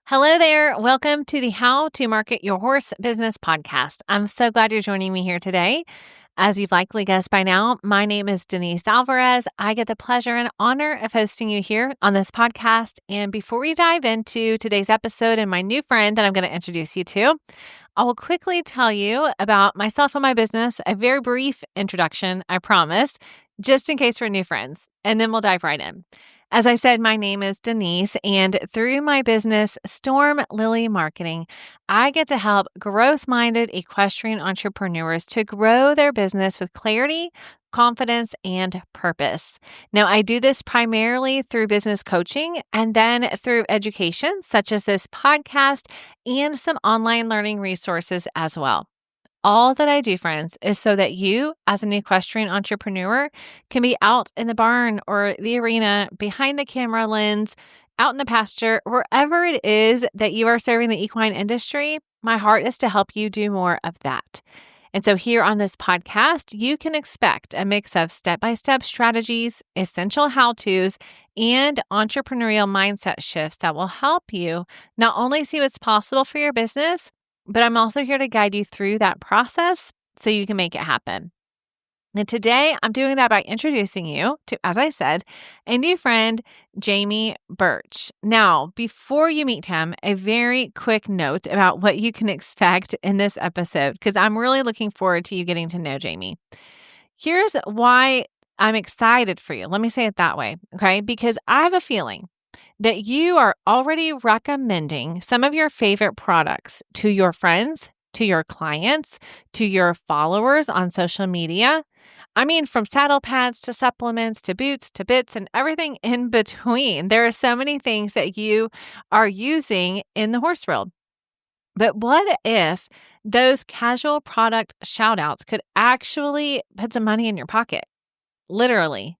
Hello there. Welcome to the How to Market Your Horse Business podcast. I'm so glad you're joining me here today. As you've likely guessed by now, my name is Denise Alvarez. I get the pleasure and honor of hosting you here on this podcast. And before we dive into today's episode and my new friend that I'm going to introduce you to, I will quickly tell you about myself and my business, a very brief introduction, I promise, just in case we're new friends, and then we'll dive right in. As I said, my name is Denise, and through my business, Storm Lily Marketing, I get to help growth-minded equestrian entrepreneurs to grow their business with clarity, confidence, and purpose. Now, I do this primarily through business coaching and then through education, such as this podcast and some online learning resources as well. All that I do, friends, is so that you, as an equestrian entrepreneur, can be out in the barn or the arena, behind the camera lens, out in the pasture, wherever it is that you are serving the equine industry. My heart is to help you do more of that. And so here on this podcast, you can expect a mix of step-by-step strategies, essential how-tos, and entrepreneurial mindset shifts that will help you not only see what's possible for your business, but I'm also here to guide you through that process so you can make it happen. And today I'm doing that by introducing you to, as I said, a new friend, Jamie Birch. Now, before you meet him, a very quick note about what you can expect in this episode, because I'm really looking forward to you getting to know Jamie. Here's why I'm excited for you. Let me say it that way, okay? Because I have a feeling that you are already recommending some of your favorite products to your friends, to your clients, to your followers on social media. I mean, from saddle pads to supplements to boots to bits and everything in between. There are so many things that you are using in the horse world. But what if those casual product shout outs could actually put some money in your pocket? Literally.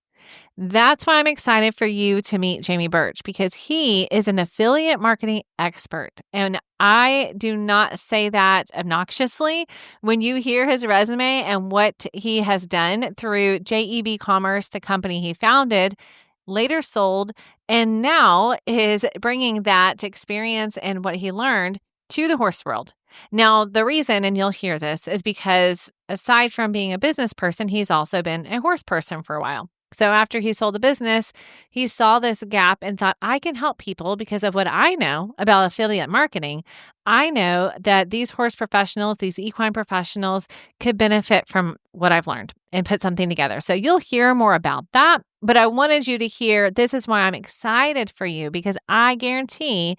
That's why I'm excited for you to meet Jamie Birch, because he is an affiliate marketing expert. And I do not say that obnoxiously. When you hear his resume and what he has done through JEB Commerce, the company he founded, later sold, and now is bringing that experience and what he learned to the horse world. Now, the reason, and you'll hear this, is because aside from being a business person, he's also been a horse person for a while. So after he sold the business, he saw this gap and thought, I can help people because of what I know about affiliate marketing. I know that these horse professionals, these equine professionals could benefit from what I've learned and put something together. So you'll hear more about that. But I wanted you to hear, this is why I'm excited for you, because I guarantee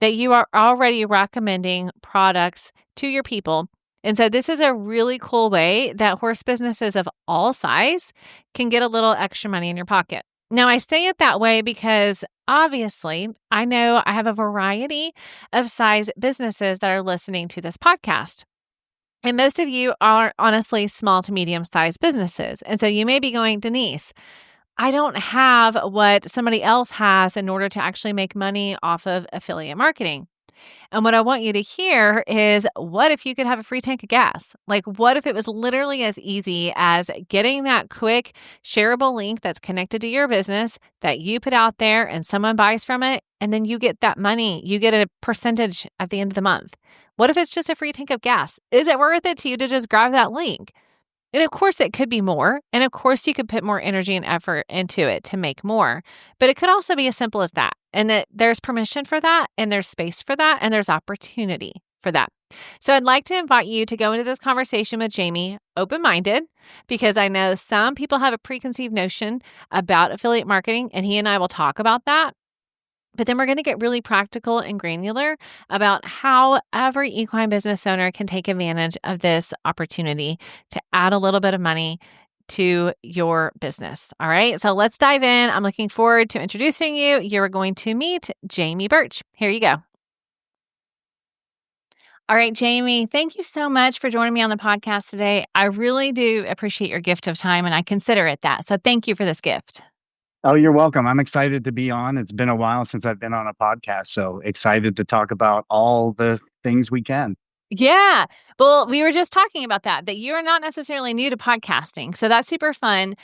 that you are already recommending products to your people. And so this is a really cool way that horse businesses of all size can get a little extra money in your pocket. Now, I say it that way because obviously I know I have a variety of size businesses that are listening to this podcast. And most of you are honestly small to medium sized businesses. And so you may be going, Denise, I don't have what somebody else has in order to actually make money off of affiliate marketing. And what I want you to hear is, what if you could have a free tank of gas? Like, what if it was literally as easy as getting that quick shareable link that's connected to your business that you put out there and someone buys from it, and then you get that money, you get a percentage at the end of the month? What if it's just a free tank of gas? Is it worth it to you to just grab that link? And of course, it could be more. And of course, you could put more energy and effort into it to make more. But it could also be as simple as that. And that there's permission for that, and there's space for that, and there's opportunity for that. So I'd like to invite you to go into this conversation with Jamie open-minded, because I know some people have a preconceived notion about affiliate marketing, and he and I will talk about that. But then we're going to get really practical and granular about how every equine business owner can take advantage of this opportunity to add a little bit of money to your business. All right, so let's dive in. I'm looking forward to introducing you. You're going to meet Jamie Birch. Here you go. All right, Jamie, thank you so much for joining me on the podcast today. I really do appreciate your gift of time, and I consider it that. So thank you for this gift. Oh, you're welcome. I'm excited to be on. It's been a while since I've been on a podcast, so excited to talk about all the things we can. Yeah. Well, we were just talking about that you're not necessarily new to podcasting. So that's super fun.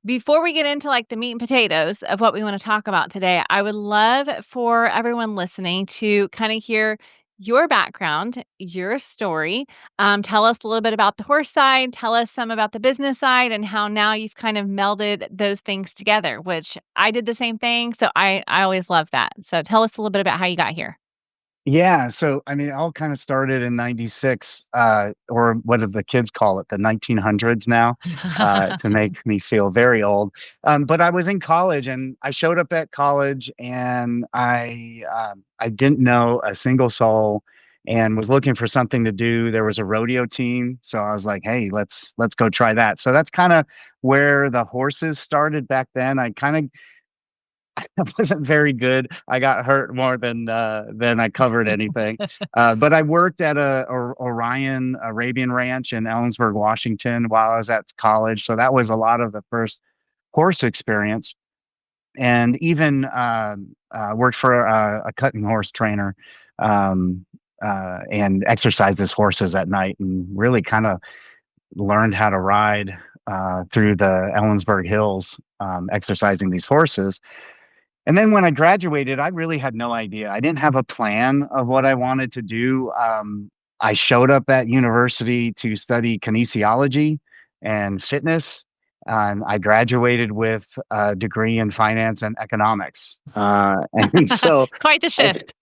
Before we get into like the meat and potatoes of what we want to talk about today, I would love for everyone listening to kind of hear your background, your story. Tell us a little bit about the horse side, tell us some about the business side, and how now you've kind of melded those things together, which I did the same thing. So I always love that. So tell us a little bit about how you got here. Yeah, so I mean, it all kind of started in '96, or what do the kids call it, the 1900s now, to make me feel very old. But I was in college, and I showed up at college, and I didn't know a single soul, and was looking for something to do. There was a rodeo team, so I was like, "Hey, let's go try that." So that's kind of where the horses started back then. I kind of I wasn't very good. I got hurt more than I covered anything. But I worked at a Orion Arabian Ranch in Ellensburg, Washington, while I was at college. So that was a lot of the first horse experience, and even worked for a cutting horse trainer, and exercised his horses at night, and really kind of learned how to ride through the Ellensburg Hills, exercising these horses. And then when I graduated, I really had no idea. I didn't have a plan of what I wanted to do. I showed up at university to study kinesiology and fitness, and I graduated with a degree in finance and economics. And so Quite the it's shift.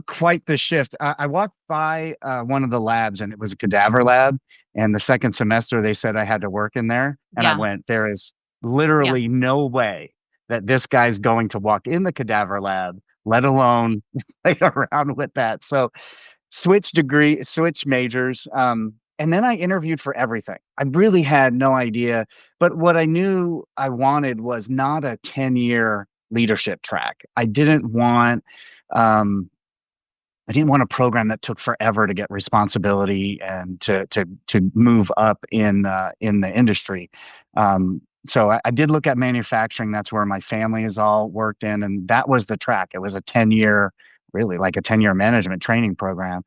quite the shift. I walked by one of the labs, and it was a cadaver lab. And the second semester, they said I had to work in there. And I Yeah. went, there is Yeah. literally no way that this guy's going to walk in the cadaver lab, let alone play around with that. So switch majors. And then I interviewed for everything. I really had no idea. But what I knew I wanted was not a 10-year leadership track. Um, I didn't want a program that took forever to get responsibility and to move up in the industry. So I did look at manufacturing. That's where my family has all worked in, and that was the track. It was a 10-year, really like a 10-year management training program.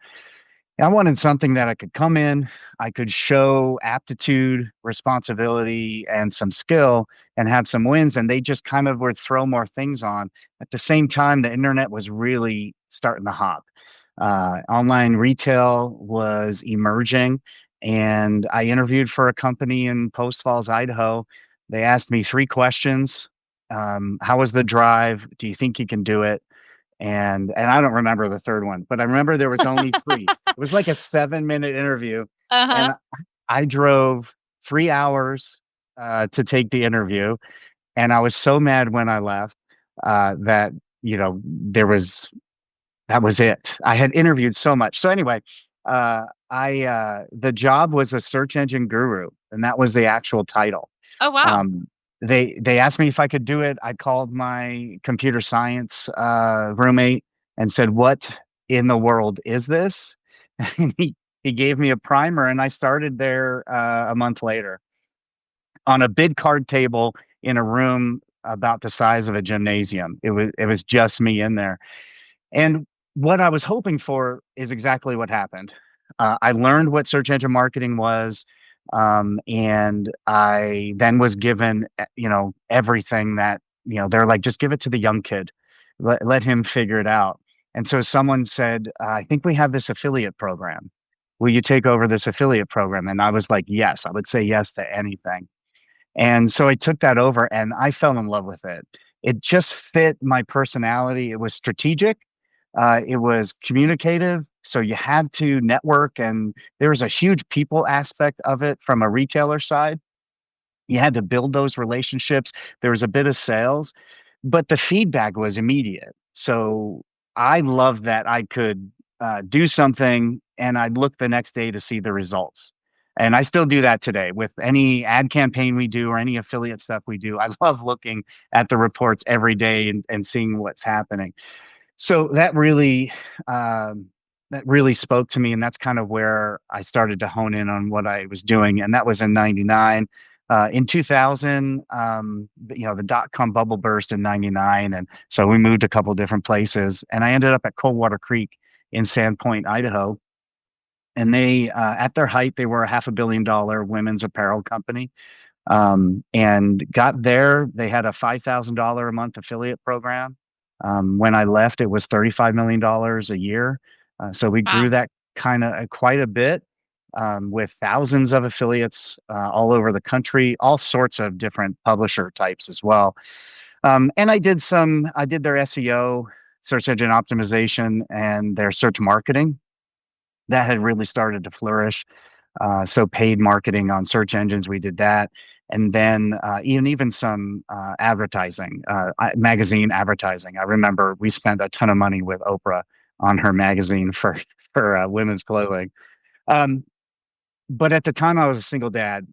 I wanted something that I could come in, I could show aptitude, responsibility, and some skill and have some wins. And they just kind of would throw more things on. At the same time, the internet was really starting to hop. Online retail was emerging. And I interviewed for a company in Post Falls, Idaho. They asked me three questions. How was the drive? Do you think you can do it? And I don't remember the third one, but I remember there was only three. It was like a 7-minute interview, Uh-huh. and I drove 3 hours to take the interview, and I was so mad when I left that there was that was it. I had interviewed so much. So anyway, I the job was a search engine guru, and that was the actual title. Oh, wow. Um, they asked me if I could do it. I called my computer science roommate and said, "What in the world is this?" And he gave me a primer, and I started there a month later on a bid card table in a room about the size of a gymnasium. It was just me in there, and what I was hoping for is exactly what happened. I learned what search engine marketing was, and I then was given, everything that, they're like, just give it to the young kid, let him figure it out. And so someone said, I think we have this affiliate program. Will you take over this affiliate program? And I was like, yes, I would say yes to anything. And so I took that over and I fell in love with it. It just fit my personality. It was strategic. It was communicative. So you had to network, and there was a huge people aspect of it from a retailer side. You had to build those relationships. There was a bit of sales, but the feedback was immediate. So I loved that I could do something and I'd look the next day to see the results. And I still do that today with any ad campaign we do or any affiliate stuff we do. I love looking at the reports every day and seeing what's happening. So that really spoke to me, and that's kind of where I started to hone in on what I was doing, and that was in '99. In 2000, the dot-com bubble burst in '99, and so we moved a couple different places, and I ended up at Coldwater Creek in Sandpoint, Idaho. And they, at their height, they were a $500 million women's apparel company. And got there. They had a $5,000 a month affiliate program. When I left, it was $35 million a year. So we grew Wow. that kind of quite a bit, with thousands of affiliates all over the country, all sorts of different publisher types as well. And I did their SEO, search engine optimization, and their search marketing. That had really started to flourish. So paid marketing on search engines, we did that. And then even some advertising, magazine advertising. I remember we spent a ton of money with Oprah on her magazine for women's clothing. Um, but at the time, I was a single dad,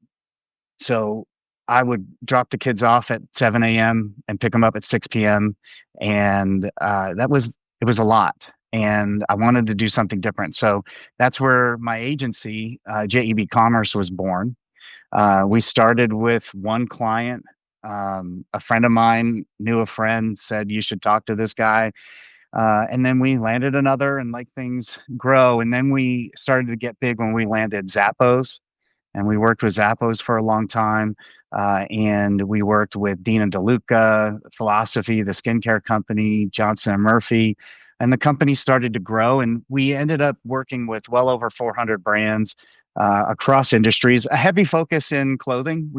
so I would drop the kids off at 7 a.m. and pick them up at 6 p.m. And it was a lot. And I wanted to do something different. So that's where my agency, JEB Commerce, was born. We started with one client. A friend of mine knew a friend, said, "You should talk to this guy." And then we landed another, and like things grow. And then we started to get big when we landed Zappos, and we worked with Zappos for a long time. And we worked with Dean and DeLuca, Philosophy, the skincare company, Johnson and Murphy, and the company started to grow. And we ended up working with well over 400 brands across industries. A heavy focus in clothing.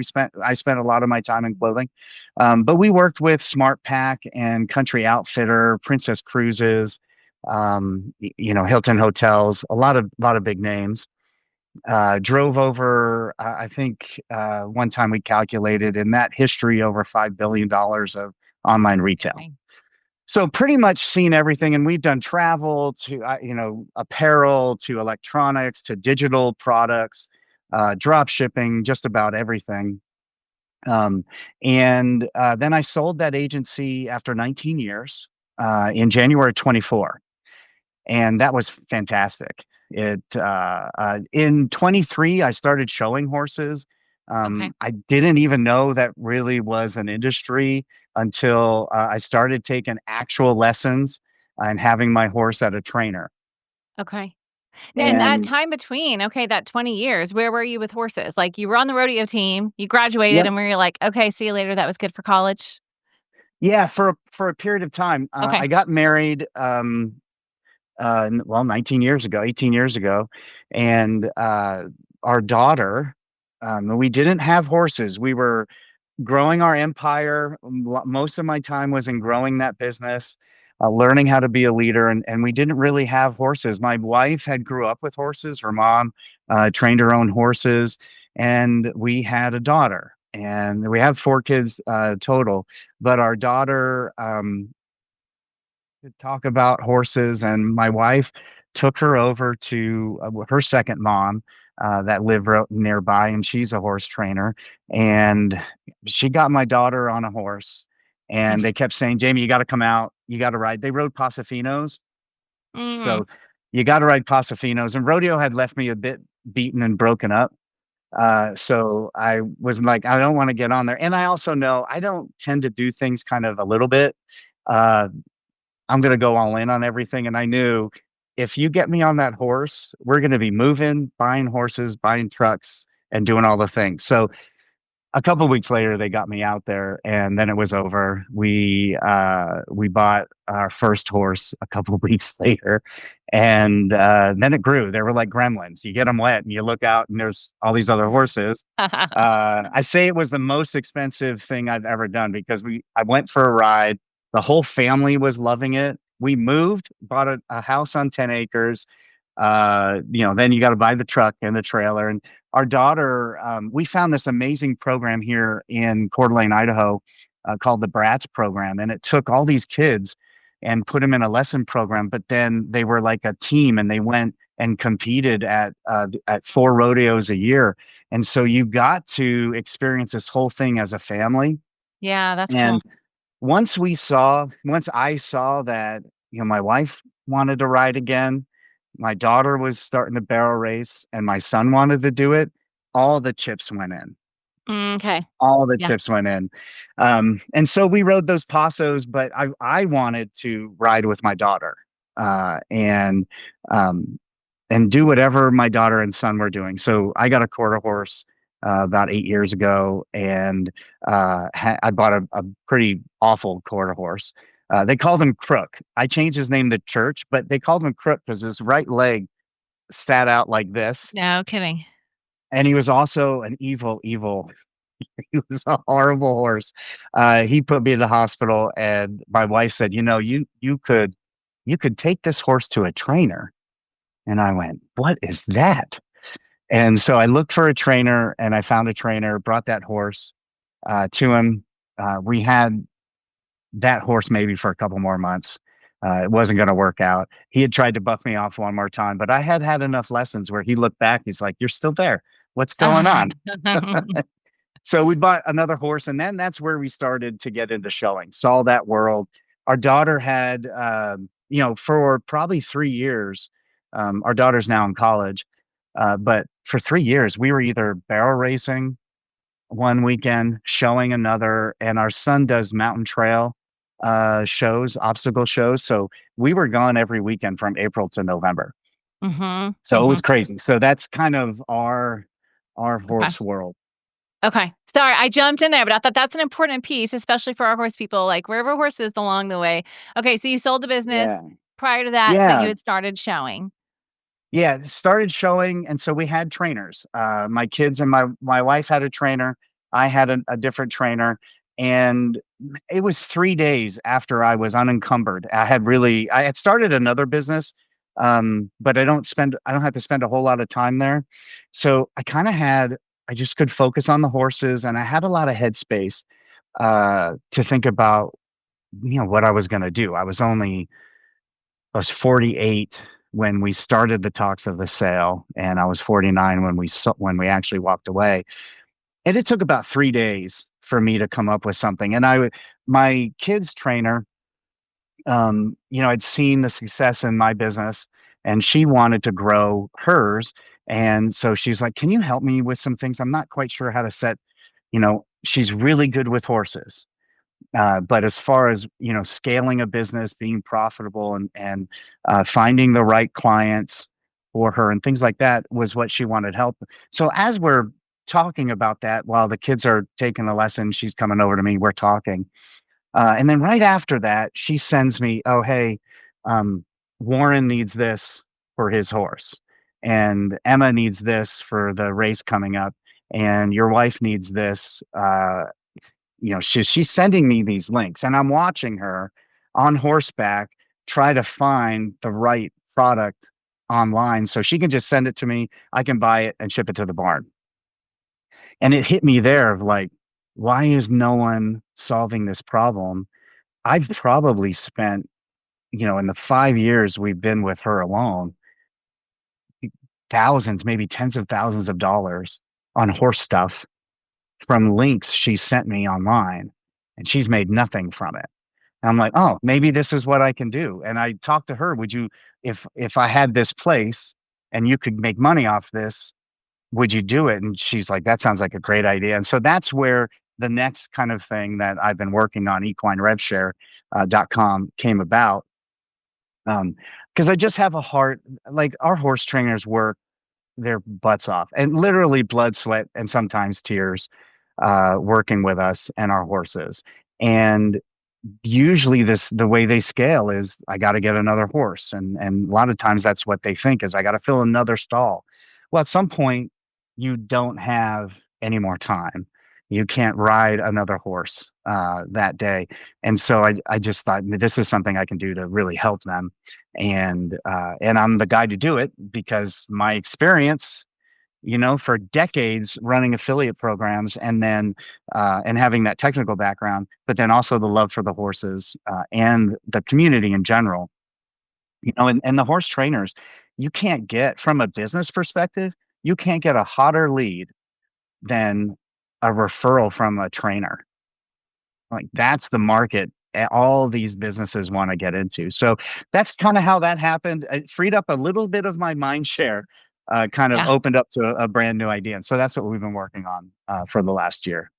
I spent a lot of my time in clothing, but we worked with Smart Pack and Country Outfitter, Princess Cruises, Hilton Hotels, a lot of big names. Drove over, I think one time we calculated in that history over $5 billion of online retail. Amazing. So pretty much seen everything, and we've done travel to apparel to electronics to digital products, drop shipping, just about everything. And then I sold that agency after 19 years in January 24, and that was fantastic. In 23, I started showing horses. Okay. I didn't even know that really was an industry until I started taking actual lessons and having my horse at a trainer. Okay. And that And time between, okay, that 20 years, where were you with horses? Like, you were on the rodeo team, you graduated, yep, and were you like, "Okay, see you later, that was good for college?" yeah, for a period of time, Okay. I got married. 19 years ago, 18 years ago, and our daughter. We didn't have horses. We were growing our empire. Most of my time was in growing that business, learning how to be a leader, and we didn't really have horses. My wife had grew up with horses. Her mom trained her own horses, and we had a daughter. And we have four kids total, but our daughter to talk about horses, and my wife took her over to her second mom that lived nearby, and she's a horse trainer. And she got my daughter on a horse, and they kept saying, "Jamie, you got to come out. You got to ride." They rode Pasafinos, Mm, so you got to ride Pasafinos. And rodeo had left me a bit beaten and broken up. So I was like, I don't want to get on there. And I also know I don't tend to do things kind of a little bit. Uh, I'm gonna go all in on everything, and I knew if you get me on that horse, we're gonna be moving, buying horses, buying trucks, and doing all the things. So a couple of weeks later, they got me out there, and then it was over. We bought our first horse a couple of weeks later, and then it grew. They were like gremlins. You get them wet, and you look out, and there's all these other horses. I say it was the most expensive thing I've ever done because I went for a ride. The whole family was loving it. We moved, bought a house on 10 acres. Then you got to buy the truck and the trailer. And our daughter, we found this amazing program here in Coeur d'Alene, Idaho, called the Brats program. And it took all these kids and put them in a lesson program, but then they were like a team, and they went and competed at four rodeos a year. And so you got to experience this whole thing as a family. yeah, that's cool. And once I saw that, my wife wanted to ride again, my daughter was starting to barrel race, and my son wanted to do it, all the chips went in. Okay. All the Yeah. chips went in. And so we rode those Pasos, but I wanted to ride with my daughter, uh, and um, and do whatever my daughter and son were doing. So I got a quarter horse, about 8 years ago, and I bought a pretty awful quarter horse. They called him Crook. I changed his name to Church, but they called him Crook because his right leg sat out like this, No kidding. and he was also an evil, evil. He was a horrible horse. He put me in the hospital, and my wife said, "You know, you could take this horse to a trainer." And I went, "What is that?" And so I looked for a trainer, and I found a trainer, brought that horse to him. We had that horse maybe for a couple more months. It wasn't going to work out. He had tried to buff me off one more time, but I had had enough lessons where he looked back. He's like, "You're still there. What's going on?" So we bought another horse, and then that's where we started to get into showing, saw that world. Our daughter had, for probably 3 years, our daughter's now in college, but for 3 years, we were either barrel racing one weekend, showing another, and our son does mountain trail shows, obstacle shows. So we were gone every weekend from April to November. Mhm, So it was mhm. crazy. So that's kind of our Okay. horse world. Okay. Sorry, I jumped in there, but I thought that's an important piece, especially for our horse people, like, wherever horse is along the way. Okay, so you sold the business. Yeah. Prior to that, so you Yeah. had started showing. Yeah, started showing, and so we had trainers. My kids and my wife had a trainer. I had a different trainer, and it was 3 days after I was unencumbered. I had started another business, but I don't have to spend a whole lot of time there. So I just could focus on the horses, and I had a lot of headspace to think about what I was going to do. I was 48 when we started the talks of the sale, and I was 49 when we actually walked away. And it took about 3 days for me to come up with something. And my kids trainer, I'd seen the success in my business, and she wanted to grow hers. And so she's like, "Can you help me with some things? I'm not quite sure how to set." She's really good with horses, but as far as scaling a business, being profitable, and finding the right clients for her and things like that was what she wanted help. So as we're talking about that, while the kids are taking a lesson, she's coming over to me. We're talking, and then right after that, she sends me, "Oh, hey, um, Warren needs this for his horse, and Emma needs this for the race coming up, and your wife needs this." She's sending me these links, and I'm watching her on horseback try to find the right product online so she can just send it to me. I can buy it and ship it to the barn. And it hit me there of like, why is no one solving this problem? I've probably spent, in the 5 years we've been with her alone, thousands, maybe tens of thousands of dollars on horse stuff from links she sent me online, and she's made nothing from it. And I'm like, "Oh, maybe this is what I can do." And I talked to her, "Would you, if I had this place and you could make money off this, would you do it?" And she's like, "That sounds like a great idea." And so that's where the next kind of thing that I've been working on, equinerevshare.com, came about. Because I just have a heart, like our horse trainers work their butts off, and literally blood, sweat, and sometimes tears, working with us and our horses. And usually the way they scale is I got to get another horse, and a lot of times that's what they think is I got to fill another stall. Well, at some point you don't have any more time. You can't ride another horse that day. And so I just thought this is something I can do to really help them. And I'm the guy to do it because my experience, for decades running affiliate programs, and having that technical background, but then also the love for the horses, and the community in general, and the horse trainers, you can't get from a business perspective, you can't get a hotter lead than a referral from a trainer. Like that's the market all these businesses want to get into. So that's kind of how that happened. It freed up a little bit of my mind share, kind of Yeah. opened up to a brand new idea. And so that's what we've been working on for the last year.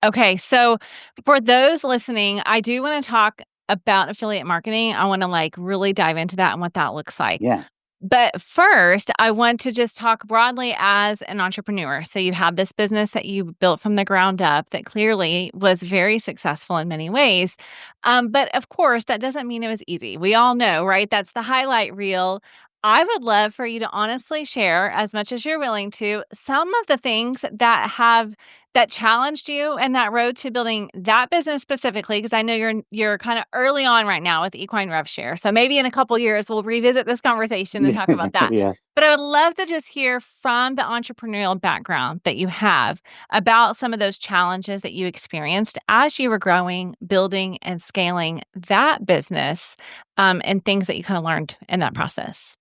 Okay, so for those listening, I do wanna talk about affiliate marketing. I wanna, like, really dive into that and what that looks like. Yeah. But first, I want to just talk broadly as an entrepreneur. So you have this business that you built from the ground up that clearly was very successful in many ways. But of course, that doesn't mean it was easy. We all know, right? That's the highlight reel. I would love for you to honestly share, as much as you're willing to, some of the things that challenged you and that road to building that business specifically, because I know you're kind of early on right now with Equine Rev Share. So maybe in a couple years we'll revisit this conversation and Yeah, talk about that. yeah. But I would love to just hear from the entrepreneurial background that you have about some of those challenges that you experienced as you were growing, building, and scaling that business, and things that you kind of learned in that process.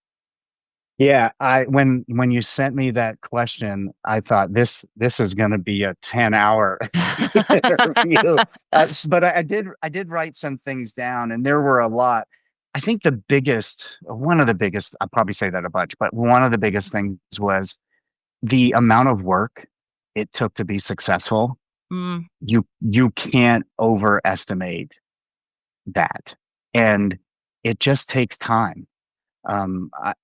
Yeah, I when you sent me that question, I thought this is gonna be a 10-hour interview. But I did write some things down, and there were a lot. I think one of the biggest, I'll probably say that a bunch, but one of the biggest things was the amount of work it took to be successful. Mm, You can't overestimate that, and it just takes time.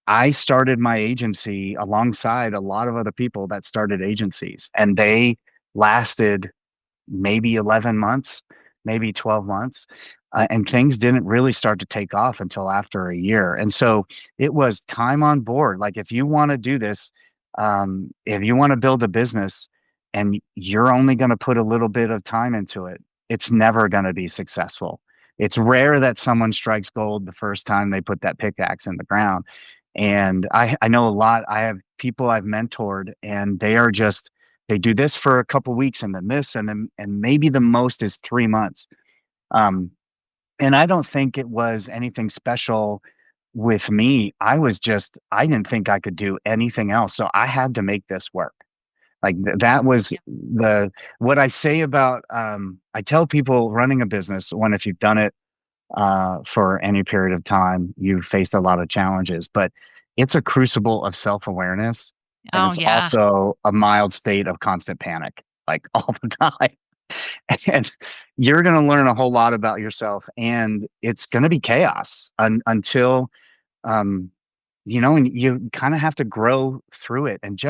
I started my agency alongside a lot of other people that started agencies, and they lasted maybe 11 months, maybe 12 months. And things didn't really start to take off until after a year. And so it was time on board. Like, if you want to do this, if you want to build a business and you're only going to put a little bit of time into it, it's never going to be successful. It's rare that someone strikes gold the first time they put that pickaxe in the ground. And I know a lot. I have people I've mentored, and they do this for a couple weeks and then this and maybe the most is 3 months. Um, and I don't think it was anything special with me. I didn't think I could do anything else. So I had to make this work. Like that was what I say about, I tell people running a business, if you've done it for any period of time, you faced a lot of challenges, but it's a crucible of self-awareness, and oh, it's yeah. also a mild state of constant panic, like all the time. And you're going to learn a whole lot about yourself, and it's going to be chaos until um, and you kind of have to grow through it, and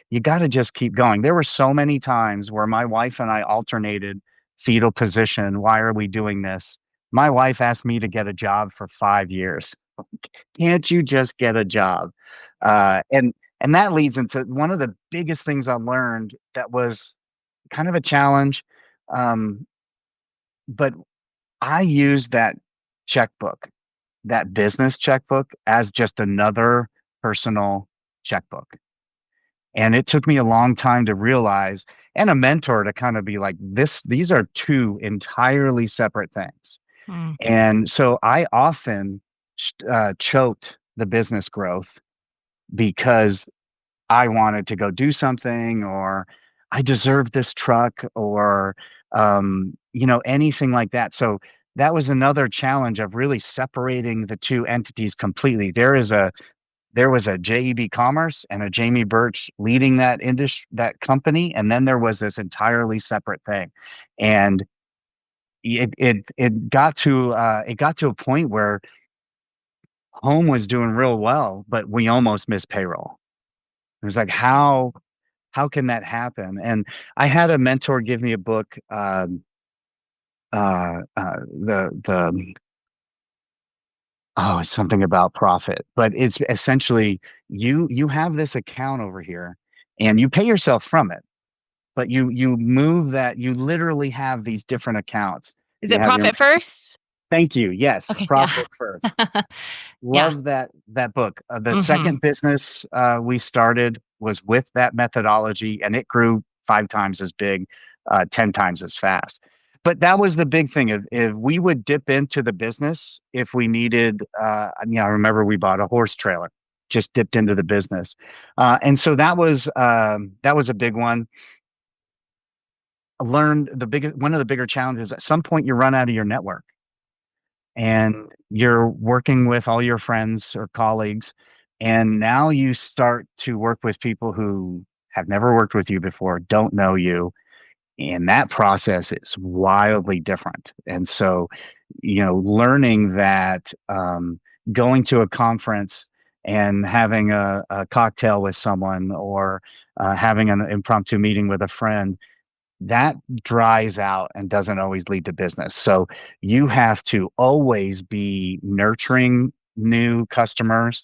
you got to just keep going. There were so many times where my wife and I alternated fetal position. Why are we doing this? My wife asked me to get a job for 5 years. Can't you just get a job? And that leads into one of the biggest things I learned that was kind of a challenge. Um, but I used that checkbook, that business checkbook, as just another personal checkbook. And it took me a long time to realize, and a mentor to kind of be like, these are two entirely separate things. Mm, And so I often choked the business growth because I wanted to go do something, or I deserved this truck, or anything like that. So that was another challenge of really separating the two entities completely. There was a JEB Commerce and a Jamie Birch leading that industry, that company, and then there was this entirely separate thing. And it got to a point where home was doing real well, but we almost missed payroll. It was like, how can that happen? And I had a mentor give me a book, the oh, it's something about profit, but it's essentially, you have this account over here, and you pay yourself from it, but you move that, you literally have these different accounts. is You it have your profit first? Thank you. Yes, Okay, yeah. profit first. Yeah. Love that book. The Mhm. second business we started was with that methodology, and it grew 5 times as big, 10 times as fast. But that was the big thing. If we would dip into the business if we needed, I remember we bought a horse trailer, just dipped into the business, and so that was a big one. I learned one of the bigger challenges. At some point, you run out of your network, and you're working with all your friends or colleagues, and now you start to work with people who have never worked with you before, don't know you, and that process is wildly different. And so, learning that, going to a conference and having a cocktail with someone, or having an impromptu meeting with a friend, that dries out and doesn't always lead to business. So you have to always be nurturing new customers,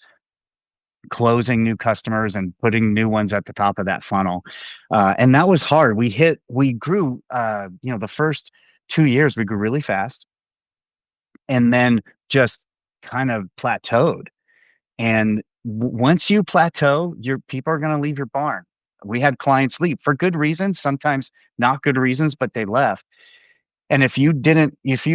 closing new customers, and putting new ones at the top of that funnel. And that was hard. We grew, the first 2 years, we grew really fast and then just kind of plateaued. And once you plateau, your people are going to leave your barn. We had clients leave for good reasons, sometimes not good reasons, but they left. And if you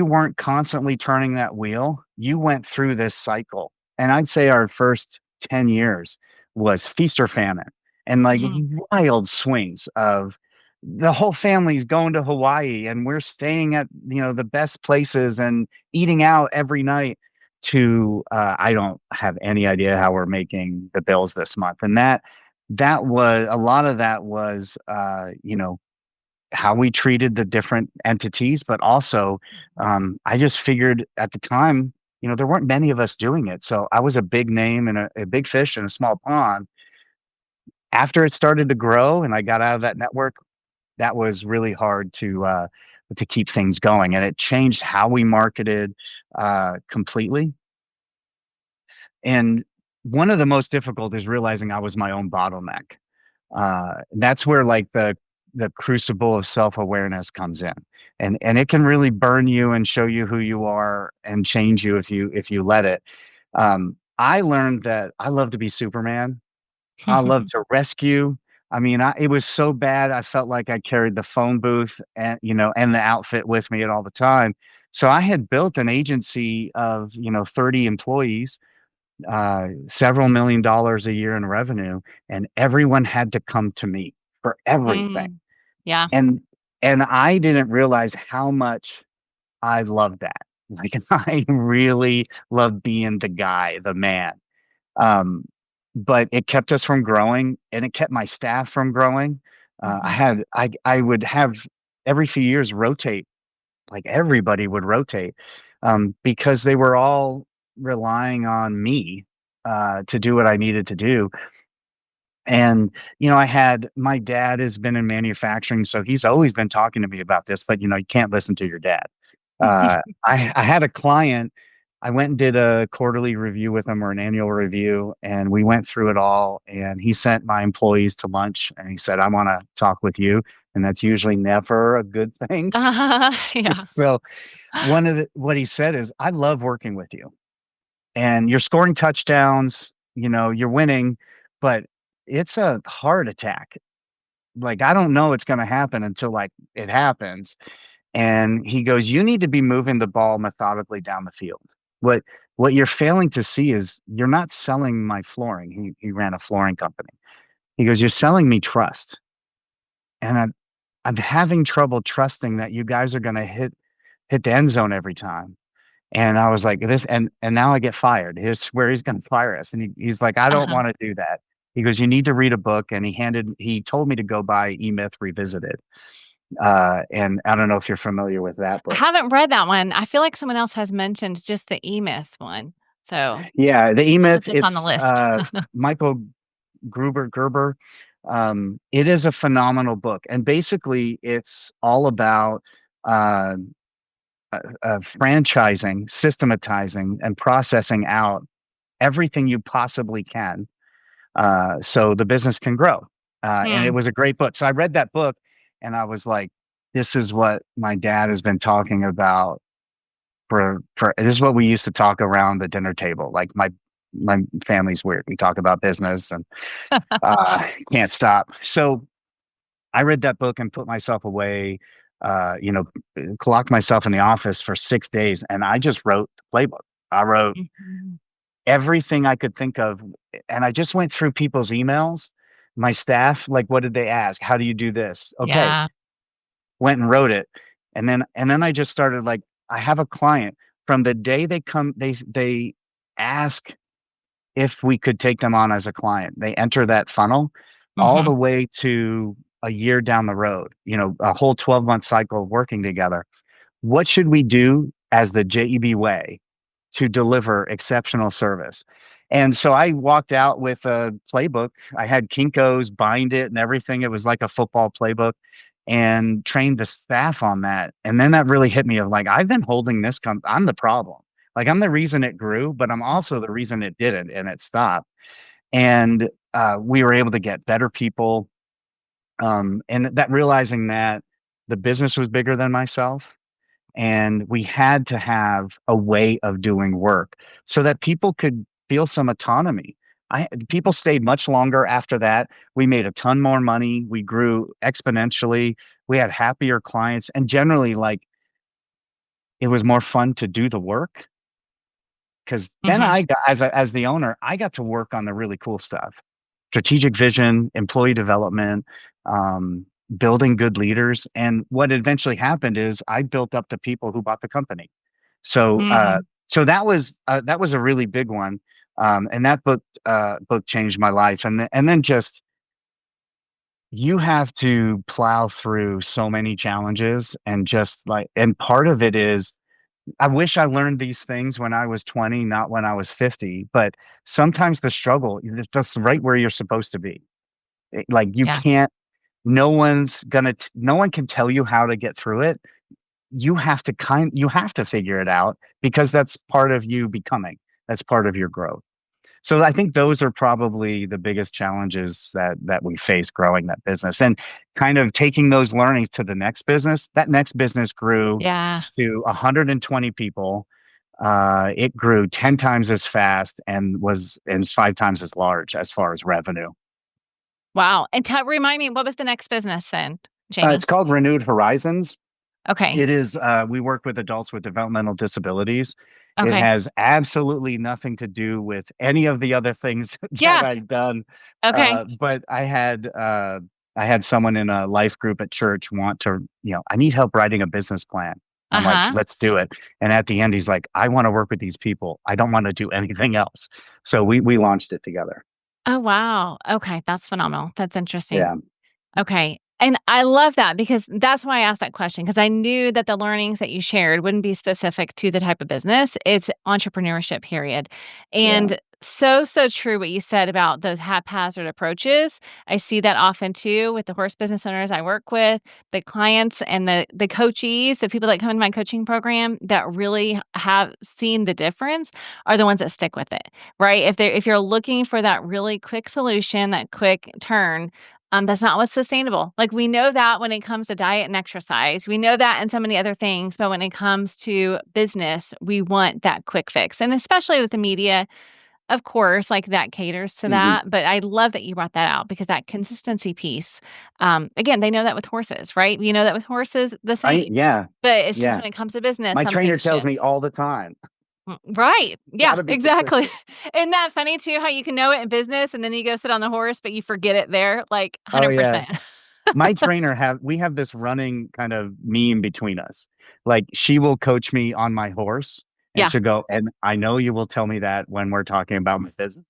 weren't constantly turning that wheel, you went through this cycle. And I'd say our first 10 years was feast or famine, and like Mhm. wild swings of the whole family's going to Hawaii and we're staying at, the best places and eating out every night, to I don't have any idea how we're making the bills this month. And that was a lot of that was, how we treated the different entities, but also, I just figured at the time, there weren't many of us doing it. So I was a big name and a big fish in a small pond. After it started to grow and I got out of that network, that was really hard to keep things going, and it changed how we marketed completely. And one of the most difficult is realizing I was my own bottleneck. That's where like the crucible of self-awareness comes in. And it can really burn you and show you who you are and change you if you let it. I learned that I love to be Superman. I love to rescue. I mean, it was so bad. I felt like I carried the phone booth and, and the outfit with me at all the time. So I had built an agency of, 30 employees, several $1 million a year in revenue, and everyone had to come to me for everything. Mm. Yeah. And and I didn't realize how much I loved that. Like I really loved being the guy, the man. Um, but it kept us from growing, and it kept my staff from growing. Mhm. I would have every few years rotate, like everybody would rotate, because they were all relying on me to do what I needed to do. And, I had my dad has been in manufacturing, so he's always been talking to me about this, but, you can't listen to your dad. I had a client, I went and did a quarterly review with him, or an annual review, and we went through it all. And he sent my employees to lunch and he said, "I want to talk with you." And that's usually never a good thing. Yeah. So what he said is, "I love working with you, and you're scoring touchdowns, you're winning, but it's a heart attack. Like, I don't know it's going to happen until like it happens." And he goes, "You need to be moving the ball methodically down the field. What what you're failing to see is you're not selling my flooring." He ran a flooring company. He goes, "You're selling me trust. And I'm having trouble trusting that you guys are going to hit the end zone every time." And I was like, "This," and now I get fired. Here's where he's gonna fire us. And he's like, "I don't Uh-huh. wanna do that." He goes, "You need to read a book," and he told me to go buy E-Myth Revisited. And I don't know if you're familiar with that I book. haven't read that one. I feel like someone else has mentioned just the E-Myth one. So, Yeah, the put E-Myth, this on the it's list. Michael Gerber. It is a phenomenal book, and basically it's all about uh, franchising, systematizing, and processing out everything you possibly can, so the business can grow. And it Hmm. was a great book. So I read that book and I was like, this is what my dad has been talking about for this is what we used to talk around the dinner table. Like my family's weird. We talk about business and can't stop. So I read that book and put myself away, uh, you know, clocked myself in the office for 6 days, and I just wrote the playbook. I wrote Mhm. everything I could think of. And I just went through people's emails, my staff, like, what did they ask? How do you do this? Okay, Yeah. went and wrote it. And then I just started, like, I have a client from the day they come, they ask if we could take them on as a client. They enter that funnel all the Mhm. way to a year down the road, a whole 12-month cycle of working together. What should we do as the JEB way to deliver exceptional service. And so I walked out with a playbook. I had Kinko's bind it and everything. It was like a football playbook, and trained the staff on that. And then that really hit me of like, I've been holding this I'm the problem. Like I'm the reason it grew, but I'm also the reason it didn't and it stopped. And we were able to get better people. And that realizing that the business was bigger than myself, and we had to have a way of doing work so that people could feel some autonomy. People stayed much longer after that. We made a ton more money. We grew exponentially. We had happier clients, and generally, like it was more fun to do the work because then Hmm. I got as the owner, I got to work on the really cool stuff: strategic vision, employee development, um, building good leaders. And what eventually happened is I built up the people who bought the company. So, Mm. that was a really big one, and that book changed my life. And then just you have to plow through so many challenges, and just like, and part of it is I wish I learned these things when I was 20, not when I was 50. But sometimes the struggle is just right where you're supposed to be. Like you Yeah. can't. No one can tell you how to get through it. You have to figure it out because that's part of you becoming. That's part of your growth. So I think those are probably the biggest challenges that we face growing that business, and kind of taking those learnings to the next business. That next business grew Yeah. to 120 people. It grew 10 times as fast and was 5 times as large as far as revenue. Wow. And remind me, what was the next business then, It's Jamie? called Renewed Horizons. Okay. It is, we work with adults with developmental disabilities. It Okay. has absolutely nothing to do with any of the other things that Yeah. I've done. Okay. But I had someone in a life group at church want to, I need help writing a business plan. I'm like, Uh-huh. let's do it. And at the end, he's like, I want to work with these people. I don't want to do anything else. So we launched it together. Oh, wow. Okay. That's phenomenal. That's interesting. Yeah. Okay. And I love that because that's why I asked that question because I knew that the learnings that you shared wouldn't be specific to the type of business. It's entrepreneurship, period. Yeah. And so true what you said about those haphazard approaches. I see that often too with the horse business owners I work with, the clients and the coachees, the people that come into my coaching program that really have seen the difference are the ones that stick with it, right? If you're looking for that really quick solution, that quick turn, that's not what's sustainable. Like we know that when it comes to diet and exercise, we know that in so many other things, but when it comes to business, we want that quick fix. And especially with the media, of course, like that caters to Hmm. that. But I love that you brought that out because that consistency piece, again, they know that with horses, right? You know that with horses, the Right. same. Yeah. But it's just Yeah. when it comes to business, My trainer something tells me shifts. all the time, Right. got Yeah, to be exactly. consistent. Isn't that funny too, how you can know it in business and then you go sit on the horse, but you forget it there? Like Oh yeah. 100%. My trainer we have this running kind of meme between us. Like she will coach me on my horse, and Yeah. she'll go, and I know you will tell me that when we're talking about my business.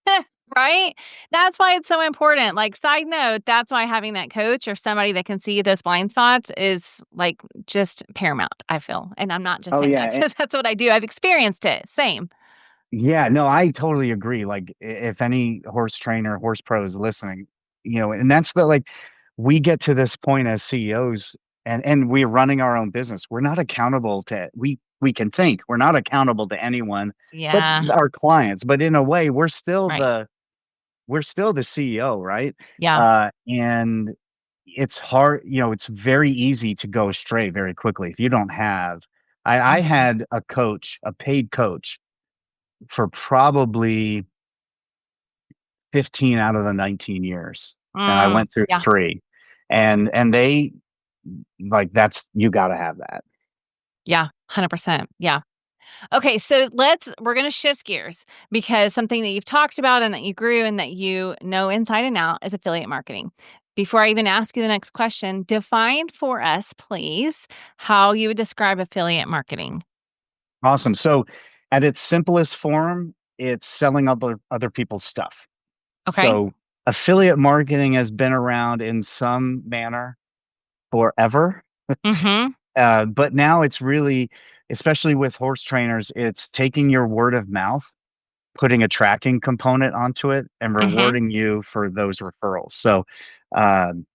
Right? That's why it's so important. Like, side note, that's why having that coach or somebody that can see those blind spots is like just paramount, I feel. And I'm not just Oh saying yeah. that because that's what I do. I've experienced it. Same. Yeah, no, I totally agree. Like, if any horse trainer, horse pro is listening, and that's like, we get to this point as CEOs, and we're running our own business. We're not accountable to we can think we're not accountable to anyone, but Yeah. our clients. But in a way, Right. we're still the CEO, right? Yeah. And it's hard, it's very easy to go astray very quickly if you don't have. I Mhm. had a coach, a paid coach, for probably 15 out of the 19 years, and I went through Yeah. 3, and they like, that's you gotta have that. Yeah. 100%. Yeah. Okay, so we're going to shift gears because something that you've talked about and that you grew and that you know inside and out is affiliate marketing. Before I even ask you the next question, define for us, please, how you would describe affiliate marketing. Awesome. So, at its simplest form, it's selling other people's stuff. Okay. So, affiliate marketing has been around in some manner forever, Mhm. but now it's really especially with horse trainers, it's taking your word of mouth, putting a tracking component onto it, and Hmm. rewarding you for those referrals. So, um,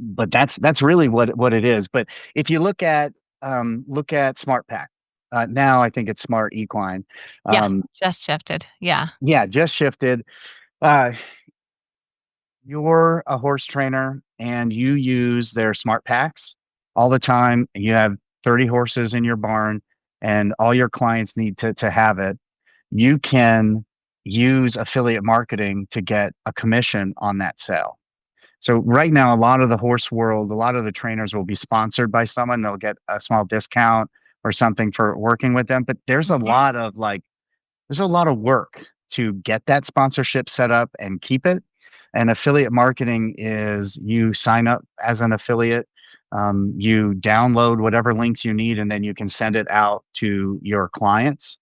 but that's really what it is. But if you look at Smart Pack, now I think it's Smart Equine. Yeah, Um, just shifted. Yeah. yeah, just shifted. Uh, you're a horse trainer and you use their Smart Packs all the time. You have 30 horses in your barn, and all your clients need to have it. You can use affiliate marketing to get a commission on that sale. So right now, a lot of the horse world, a lot of the trainers will be sponsored by someone. They'll get a small discount or something for working with them. But Hmm. there's a lot of work to get that sponsorship set up and keep it. And affiliate marketing is you sign up as an affiliate, you download whatever links you need, and then you can send it out to your clients.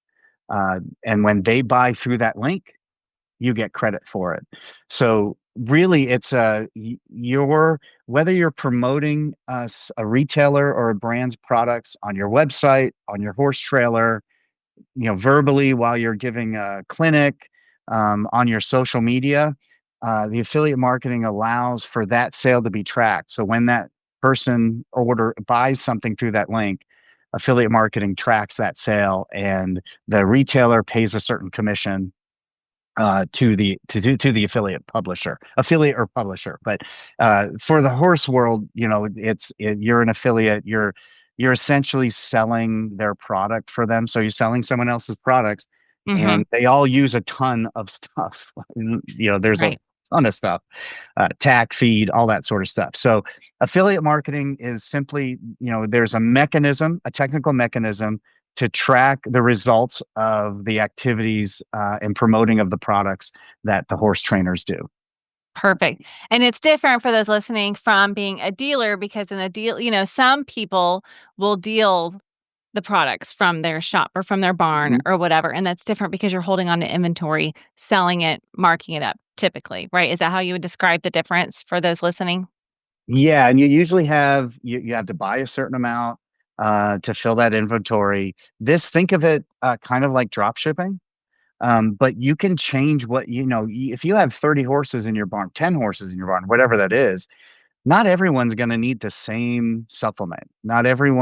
And when they buy through that link, you get credit for it. So really, it's your whether you're promoting a retailer or a brand's products on your website, on your horse trailer, verbally while you're giving a clinic, on your social media, the affiliate marketing allows for that sale to be tracked. So when that person buys something through that link, affiliate marketing tracks that sale, and the retailer pays a certain commission to the affiliate or publisher. But for the horse world, you're an affiliate. You're essentially selling their product for them. So you're selling someone else's products, Hmm. and they all use a ton of stuff. There's a Right. ton of stuff, tack, feed, all that sort of stuff. So affiliate marketing is simply, there's a mechanism, a technical mechanism to track the results of the activities and promoting of the products that the horse trainers do. Perfect. And it's different for those listening from being a dealer because in a deal, some people will deal the products from their shop or from their barn Mhm. or whatever. And that's different because you're holding on to inventory, selling it, marking it up typically, right? Is that how you would describe the difference for those listening? Yeah, and you usually you have to buy a certain amount to fill that inventory. Think of it kind of like drop shipping. But you can change if you have 30 horses in your barn, 10 horses in your barn, whatever that is, not everyone's going to need the same supplement. Not every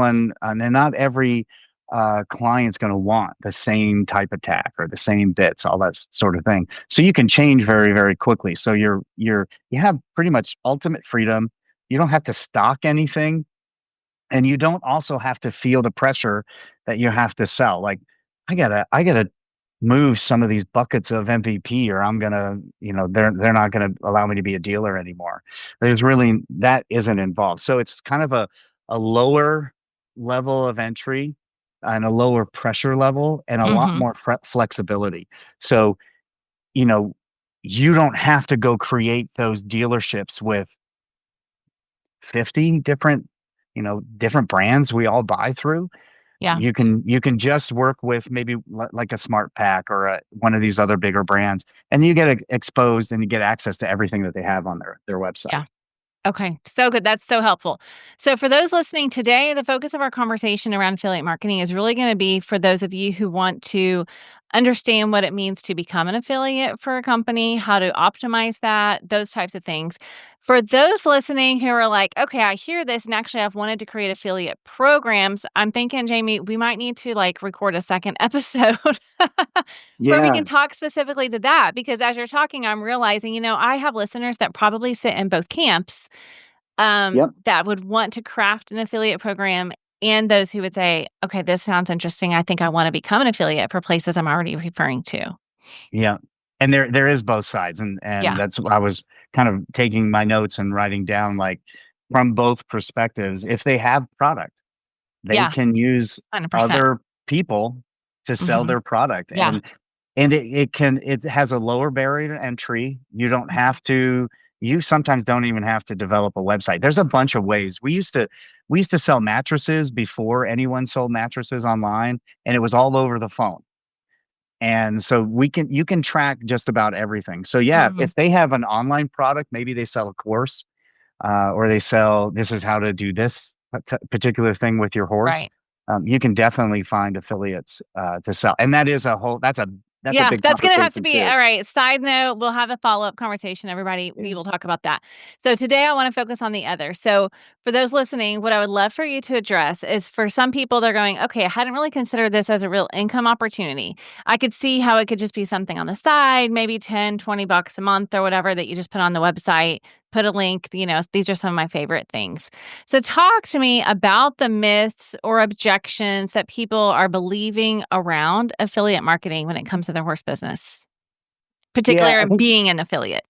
client's going to want the same type of tack or the same bits, all that sort of thing. So you can change very, very quickly. So you have pretty much ultimate freedom. You don't have to stock anything, and you don't also have to feel the pressure that you have to sell. Like, I gotta move some of these buckets of MVP, or I'm gonna, they're not gonna allow me to be a dealer anymore. There's really that isn't involved. So it's kind of a lower level of entry and a lower pressure level and a lot Mhm. more flexibility. So, you know, you don't have to go create those dealerships with 50 different brands we all buy through. Yeah. You can just work with maybe like a Smart Pack or one of these other bigger brands, and you get exposed and you get access to everything that they have on their website. Yeah. Okay, so good. That's so helpful. So, for those listening today, the focus of our conversation around affiliate marketing is really going to be for those of you who want to understand what it means to become an affiliate for a company, how to optimize that, those types of things. For those listening who are like, okay, I hear this, and actually I've wanted to create affiliate programs, I'm thinking, Jamie, we might need to like record a second episode where we can Yeah. talk specifically to that. Because as you're talking, I'm realizing, I have listeners that probably sit in both camps Yep. that would want to craft an affiliate program and those who would say, okay, this sounds interesting. I think I want to become an affiliate for places I'm already referring to. Yeah. And there is both sides, and Yeah. that's what I was kind of taking my notes and writing down, like, from both perspectives. If they have product, they Yeah. can use 100%. other people to sell Hmm. their product, Yeah. and it has a lower barrier to entry. You sometimes don't even have to develop a website. There's a bunch of ways. We used to sell mattresses before anyone sold mattresses online, and it was all over the phone. And so you can track just about everything. So yeah, Hmm. if they have an online product, maybe they sell a course, or they sell, this is how to do this particular thing with your horse. Right. You can definitely find affiliates to sell, and that's a Yeah, big that's going to have to conversation be too. all right. Side note, we'll have a follow-up conversation, everybody. Yeah. We will talk about that. So today I want to focus on the other. So for those listening, what I would love for you to address is for some people, they're going, okay, I hadn't really considered this as a real income opportunity. I could see how it could just be something on the side, maybe 10, $20 a month or whatever that you just put on the website, put a link, these are some of my favorite things. So talk to me about the myths or objections that people are believing around affiliate marketing when it comes to their horse business, Yeah, I particularly think being an affiliate.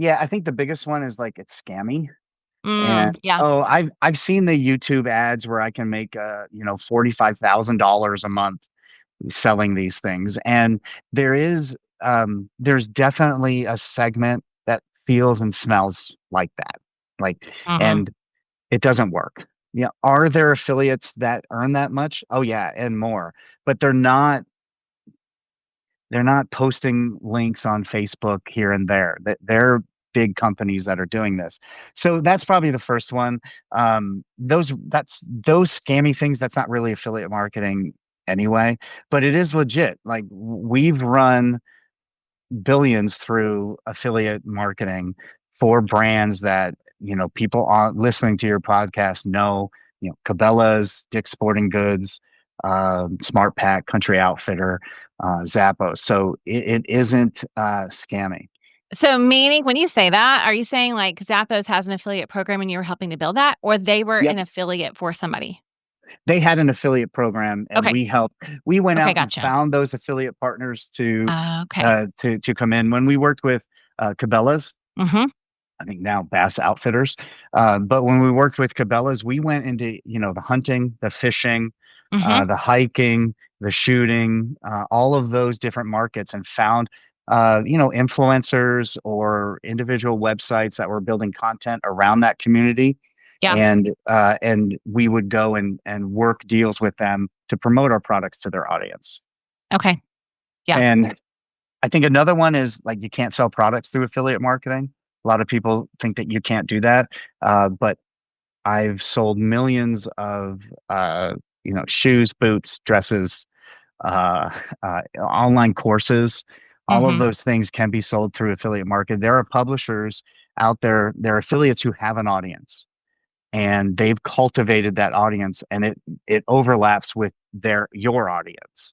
I think the biggest one is like it's scammy. And Yeah. oh, I've seen the YouTube ads where I can make $45,000 a month selling these things. And there's definitely a segment that feels and smells like that. Like, Mhm. and it doesn't work. Yeah. Are there affiliates that earn that much? Oh yeah, and more. But they're not posting links on Facebook here and there. That they're big companies that are doing this. So that's probably the first one. Those scammy things. That's not really affiliate marketing anyway, but it is legit. Like we've run billions through affiliate marketing for brands that people on listening to your podcast know. Cabela's, Dick's Sporting Goods, Smart Pack, Country Outfitter, Zappos. So it isn't scammy. So meaning when you say that, are you saying like Zappos has an affiliate program and you were helping to build that, or they were Yep. an affiliate for somebody? They had an affiliate program, and Okay. we went Okay, out and gotcha. found those affiliate partners Okay. to come in when we worked with Cabela's. Mhm. I think now Bass Outfitters. But when we worked with Cabela's, we went into, the hunting, the fishing, Mhm. the hiking, the shooting, all of those different markets and found, influencers or individual websites that were building content around that community. Yeah. And we would go and work deals with them to promote our products to their audience. Okay. Yeah. And I think another one is like you can't sell products through affiliate marketing. A lot of people think that you can't do that, but I've sold millions of shoes, boots, dresses, uh, online courses. All of Mhm. those things can be sold through affiliate market. There are publishers out there, there are affiliates who have an audience and they've cultivated that audience, and it overlaps with your audience,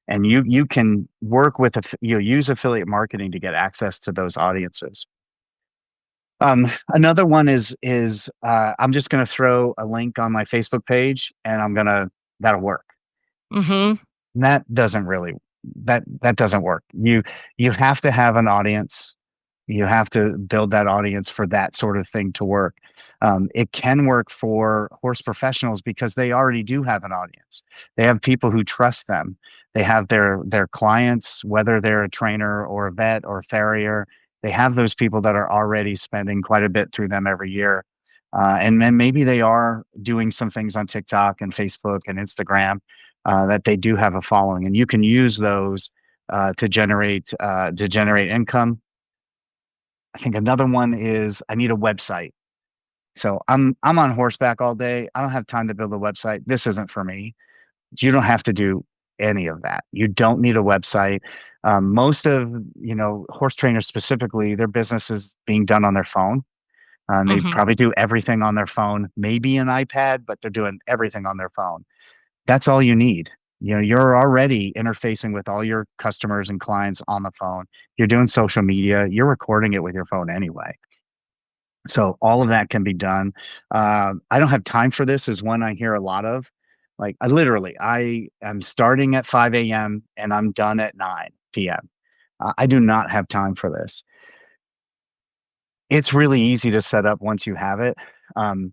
and you can work with use affiliate marketing to get access to those audiences. Another one is I'm just going to throw a link on my Facebook page, and that'll work. Mhm. And that doesn't work. You have to have an audience. You have to build that audience for that sort of thing to work. It can work for horse professionals because they already do have an audience. They have people who trust them. They have their clients, whether they're a trainer or a vet or a farrier. They have those people that are already spending quite a bit through them every year. And then maybe they are doing some things on TikTok and Facebook and Instagram that they do have a following, and you can use those to generate income. I think another one is I need a website. So I'm on horseback all day. I don't have time to build a website. This isn't for me. You don't have to do any of that. You don't need a website. Most of horse trainers specifically, their business is being done on their phone. They Mhm. probably do everything on their phone, maybe an iPad, but they're doing everything on their phone. That's all you need. You're already interfacing with all your customers and clients on the phone. You're doing social media. You're recording it with your phone anyway. So all of that can be done. I don't have time for this is one I hear a lot of. Like I am starting at 5 a.m. and I'm done at 9 p.m. I do not have time for this. It's really easy to set up once you have it.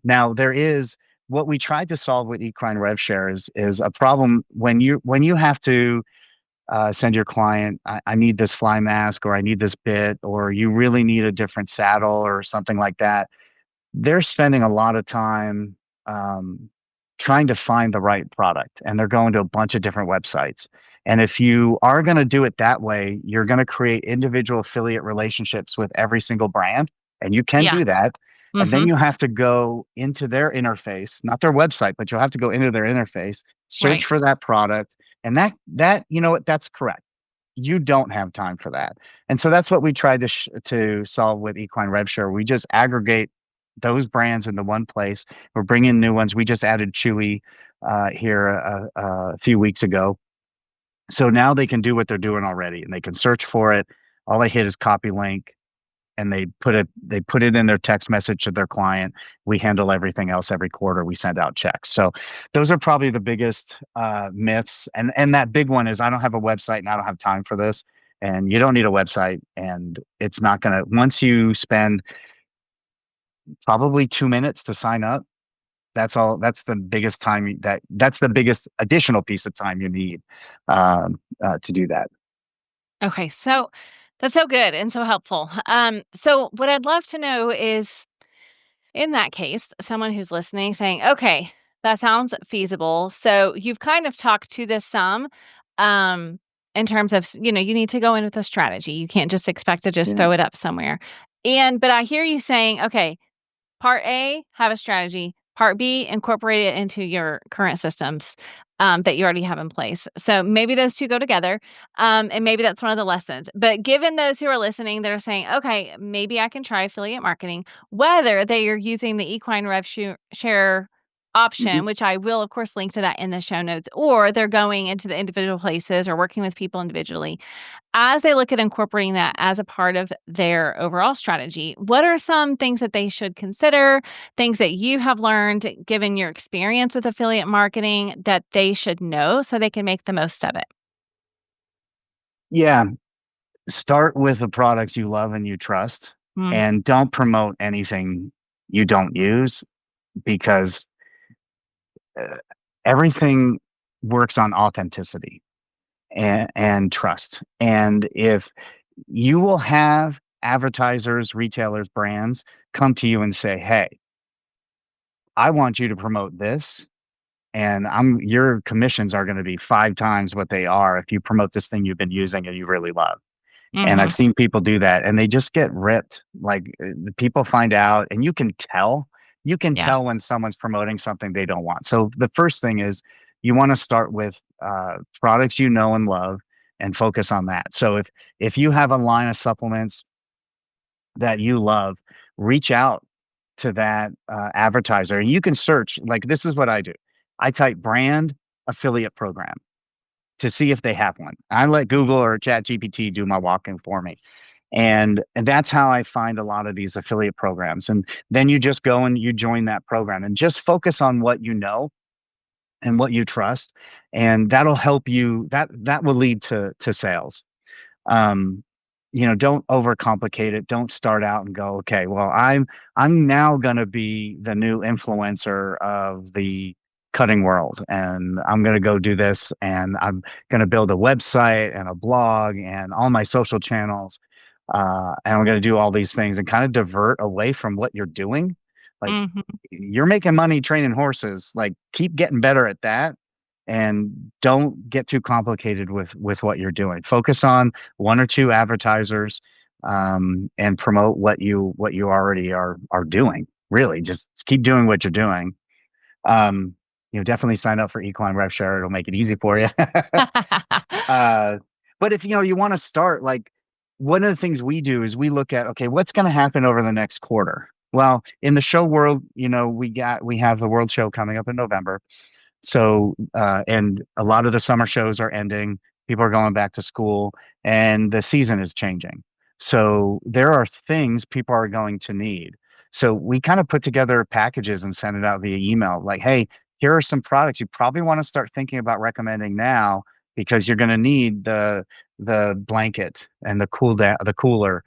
Now there is what we tried to solve with Equine Rev Share is a problem when you have to send your client, I need this fly mask or I need this bit or you really need a different saddle or something like that. They're spending a lot of time um, trying to find the right product and they're going to a bunch of different websites. And if you are going to do it that way, you're going to create individual affiliate relationships with every single brand. And you can Yeah. do that. And then Mm-hmm. you have to go into their interface, not their website, but you'll have to go into their interface, search Right. for that product. And you know what, that's correct. You don't have time for that. And so that's what we tried to solve with Equine RevShare. We just aggregate those brands into one place. We're bringing new ones. We just added Chewy here a few weeks ago. So now they can do what they're doing already, and they can search for it. All they hit is copy link, and they put it in their text message to their client. We handle everything else. Every quarter we send out checks. So those are probably the biggest myths. And that big one is, I don't have a website and I don't have time for this. And you don't need a website, and it's not going to, once you spend probably 2 minutes to sign up, that's all. That's the biggest that's the biggest additional piece of time you need to do that. Okay. So that's so good and so helpful. So what I'd love to know is, in that case, someone who's listening saying, okay, that sounds feasible. So you've kind of talked to this some, um, in terms of, you need to go in with a strategy. You can't just expect to just Yeah. throw it up somewhere. But I hear you saying, okay, part A, have a strategy. Part B, incorporate it into your current systems that you already have in place. So maybe those two go together. And maybe that's one of the lessons. But given those who are listening that are saying, okay, maybe I can try affiliate marketing, whether they are using the Equine Share Mhm. option, which I will, of course, link to that in the show notes, or they're going into the individual places or working with people individually, as they look at incorporating that as a part of their overall strategy, what are some things that they should consider, things that you have learned given your experience with affiliate marketing that they should know so they can make the most of it? Yeah. Start with the products you love and you trust, Mm, and don't promote anything you don't use, because uh, everything works on authenticity and trust. And if you will have advertisers, retailers, brands come to you and say, "Hey, I want you to promote this, and your commissions are going to be 5 times what they are if you promote this thing you've been using and you really love." And I've mhm. seen people do that, and they just get ripped. Like, the people find out, and you can tell. You can Yeah. tell when someone's promoting something they don't want. So the first thing is, you want to start with products you know and love, and focus on that. So if you have a line of supplements that you love, reach out to that advertiser, and you can search. Like, this is what I do. I type brand affiliate program to see if they have one. I let Google or ChatGPT do my walking for me. And that's how I find a lot of these affiliate programs. And then you just go and you join that program, and just focus on what you know and what you trust, and that'll help you. That will lead to sales. um don't overcomplicate it. Don't start out and go, okay, well, I'm now going to be the new influencer of the cutting world, and I'm going to go do this, and I'm going to build a website and a blog and all my social channels, and I'm going to do all these things, and kind of divert away from what you're doing. Like, Mhm. you're making money training horses, like, keep getting better at that, and don't get too complicated with what you're doing. Focus on one or two advertisers, and promote what you already are doing. Really, just keep doing what you're doing. Um, Definitely sign up for Equine Rev Share. It'll make it easy for you. uh, but if you want to start, like, one of the things we do is we look at, okay, what's going to happen over the next quarter. Well, in the show world, we have the World Show coming up in November. So, and a lot of the summer shows are ending. People are going back to school, and the season is changing. So there are things people are going to need. So we kind of put together packages and send it out via email. Like, hey, here are some products you probably want to start thinking about recommending now, because you're going to need the blanket and the cooler,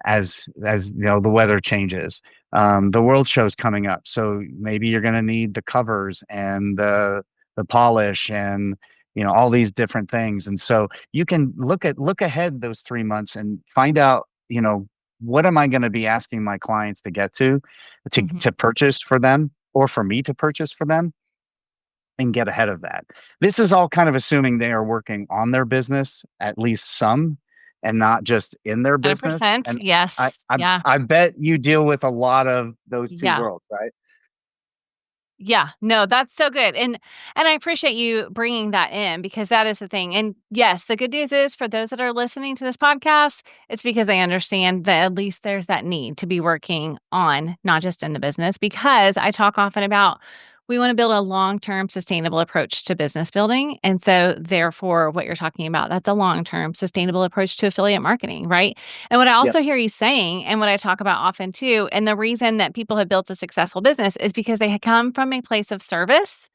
as the weather changes. The world show's coming up, so maybe you're going to need the covers and the polish, and all these different things. And so you can look ahead those 3 months and find out, what am I going to be asking my clients to get to Mhm. to purchase for them, or for me to purchase for them, and get ahead of that. This is all kind of assuming they are working on their business, at least some. and not just in their business. 100%. And I, Yes. I, Yeah. I bet you deal with a lot of those two Yeah. worlds, right? Yeah, no, that's so good, and I appreciate you bringing that in because that is the thing, and yes, the good news is for those that are listening to this podcast, it's because they understand that at least there's that need to be working on, not just in the business, because I talk often about we wanna build a long-term sustainable approach to business building, and so therefore, what you're talking about, that's a long-term sustainable approach to affiliate marketing, right? And what I Yep. also hear you saying, and what I talk about often too, and the reason that people have built a successful business is because they had come from a place of service.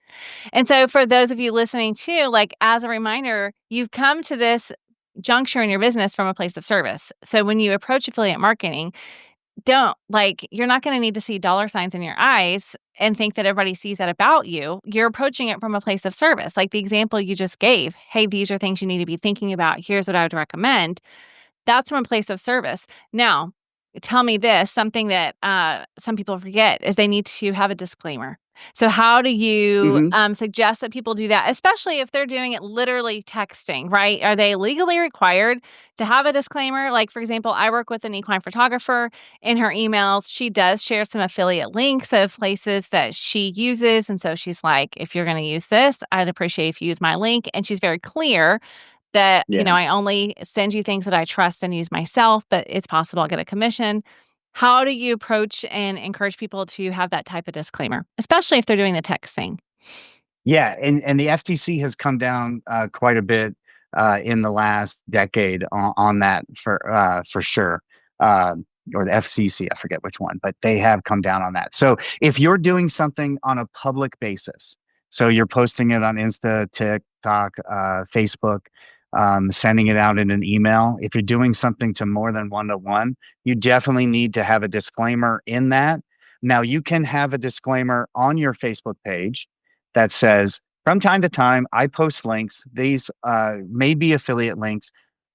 And so, for those of you listening too, like as a reminder, you've come to this juncture in your business from a place of service. So, when you approach affiliate marketing, don't like you're not going to need to see dollar signs in your eyes and think that everybody sees that about you. You're approaching it from a place of service. Like the example you just gave. Hey, these are things you need to be thinking about. Here's what I would recommend. That's from a place of service. Now, tell me this, something that, some people forget is they need to have a disclaimer. So how do you, Hmm. suggest that people do that, especially if they're doing it literally texting, right? Are they legally required to have a disclaimer? Like, for example, I work with an equine photographer. In her emails, she does share some affiliate links of places that she uses, and so she's like, "If you're gonna use this, I'd appreciate if you use my link," and she's very clear that, Yeah. I only send you things that I trust and use myself, but it's possible I'll get a commission. How do you approach and encourage people to have that type of disclaimer, especially if they're doing the text thing? Yeah, and the FTC has come down quite a bit in the last decade on that for sure. Uh, or the FCC, I forget which one, but they have come down on that. So if you're doing something on a public basis, so you're posting it on Insta, TikTok, Facebook, sending it out in an email, if you're doing something to more than one to one, you definitely need to have a disclaimer in that. Now you can have a disclaimer on your Facebook page that says, from time to time, I post links. These may be affiliate links,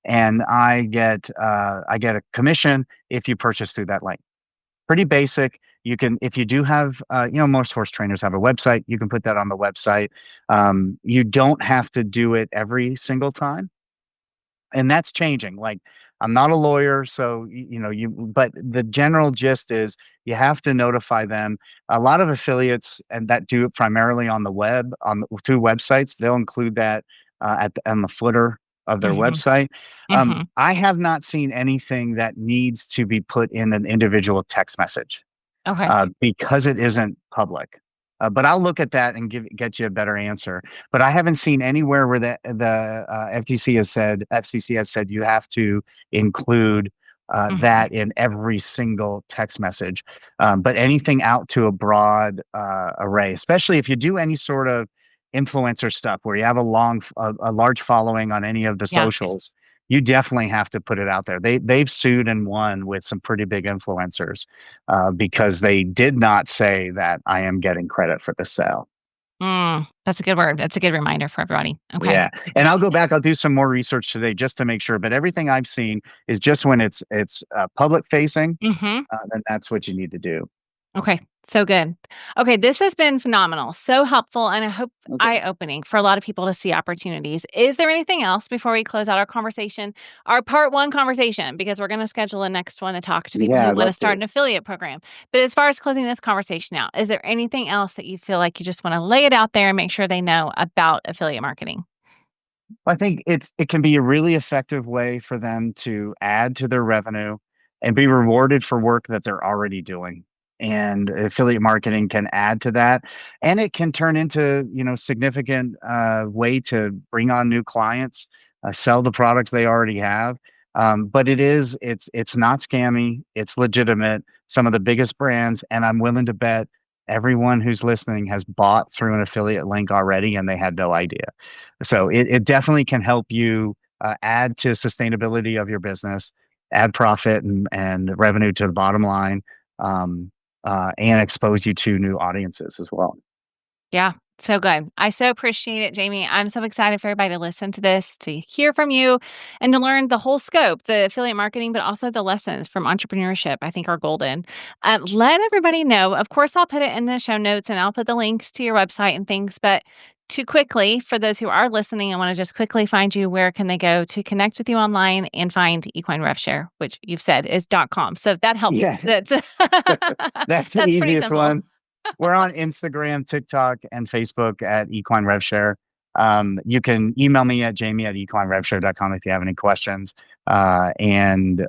and I get a commission if you purchase through that link. Pretty basic. You can, if you do have, most horse trainers have a website. You can put that on the website. You don't have to do it every single time, and that's changing. Like, I'm not a lawyer, so but the general gist is you have to notify them. A lot of affiliates and that do it primarily on the web, through websites, they'll include that on the footer of their Mhm, website. mhm. I have not seen anything that needs to be put in an individual text message Okay. because it isn't public. But I'll look at that and get you a better answer. But I haven't seen anywhere where the FCC has said you have to include Mhm. that in every single text message. But anything out to a broad array, especially if you do any sort of influencer stuff where you have a large following on any of the Yes. socials, you definitely have to put it out there. They've sued and won with some pretty big influencers because they did not say that I am getting credit for the sale. That's a good word. That's a good reminder for everybody. Okay. Yeah, and I'll Appreciate go that. back. I'll do some more research today just to make sure. But everything I've seen is just when it's public facing, Mhm. then that's what you need to do. Okay, so good. Okay, this has been phenomenal, so helpful, and I hope Okay. eye-opening for a lot of people to see opportunities. Is there anything else before we close out our conversation, our part one conversation? Because we're going to schedule a next one to talk to people Yeah, who I'd want to love start to. an affiliate program. But as far as closing this conversation out, is there anything else that you feel like you just want to lay it out there and make sure they know about affiliate marketing? I think it can be a really effective way for them to add to their revenue and be rewarded for work that they're already doing. And affiliate marketing can add to that, and it can turn into significant way to bring on new clients, sell the products they already have. But it's not scammy. It's legitimate. Some of the biggest brands, and I'm willing to bet everyone who's listening has bought through an affiliate link already, and they had no idea. So it definitely can help you add to sustainability of your business, add profit and revenue to the bottom line, and expose you to new audiences as well. Yeah, so good. I so appreciate it, Jamie. I'm so excited for everybody to listen to this, to hear from you, and to learn the whole scope, the affiliate marketing, but also the lessons from entrepreneurship, I think are golden. Let everybody know. Of course, I'll put it in the show notes and I'll put the links to your website and things, but to quickly, for those who are listening, I want to just quickly find you. Where can they go to connect with you online and find Equine Rev Share, which you've said is .com. So that helps. Yeah, That's that's the that's pretty easiest simple. one. We're on Instagram, TikTok, and Facebook at Equine Rev Share. You can email me at jamie@equinerevshare.com if you have any questions. And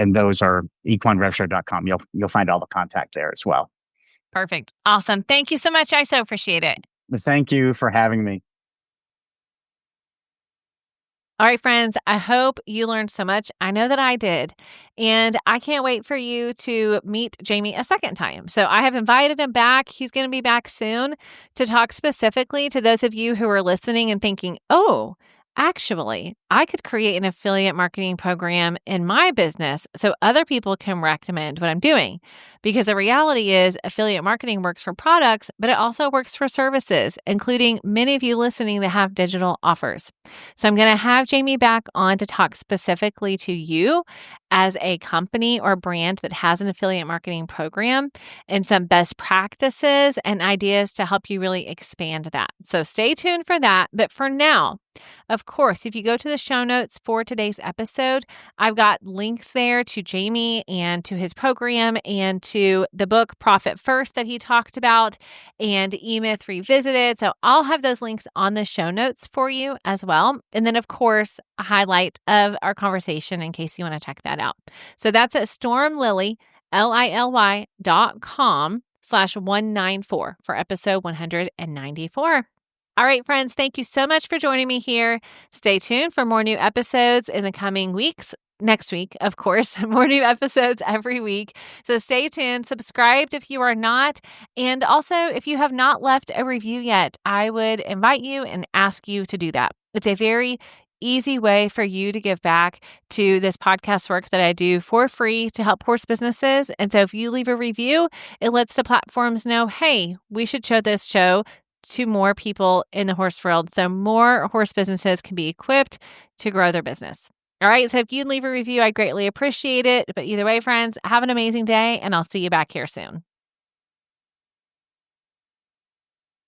those are equinerevshare.com. You'll find all the contact there as well. Perfect. Awesome. Thank you so much. I so appreciate it. Thank you for having me. All right, friends, I hope you learned so much. I know that I did. And I can't wait for you to meet Jamie a second time. So I have invited him back. He's going to be back soon to talk specifically to those of you who are listening and thinking, oh, actually, I could create an affiliate marketing program in my business so other people can recommend what I'm doing. Because the reality is, affiliate marketing works for products, but it also works for services, including many of you listening that have digital offers. So I'm going to have Jamie back on to talk specifically to you as a company or brand that has an affiliate marketing program and some best practices and ideas to help you really expand that. So stay tuned for that. But for now, of course, if you go to the show notes for today's episode, I've got links there to Jamie and to his program and to the book Profit First that he talked about and E-Myth Revisited. So I'll have those links on the show notes for you as well. And then, of course, a highlight of our conversation in case you want to check that out. So that's at stormlily.com/194 for episode 194. All right, friends, thank you so much for joining me here. Stay tuned for more new episodes in the coming weeks. Next week, of course, more new episodes every week. So stay tuned, subscribed if you are not. And also, if you have not left a review yet, I would invite you and ask you to do that. It's a very easy way for you to give back to this podcast work that I do for free to help horse businesses. And so if you leave a review, it lets the platforms know, hey, we should show this show to more people in the horse world so more horse businesses can be equipped to grow their business. All right, so if you'd leave a review, I'd greatly appreciate it. But either way, friends, have an amazing day, and I'll see you back here soon.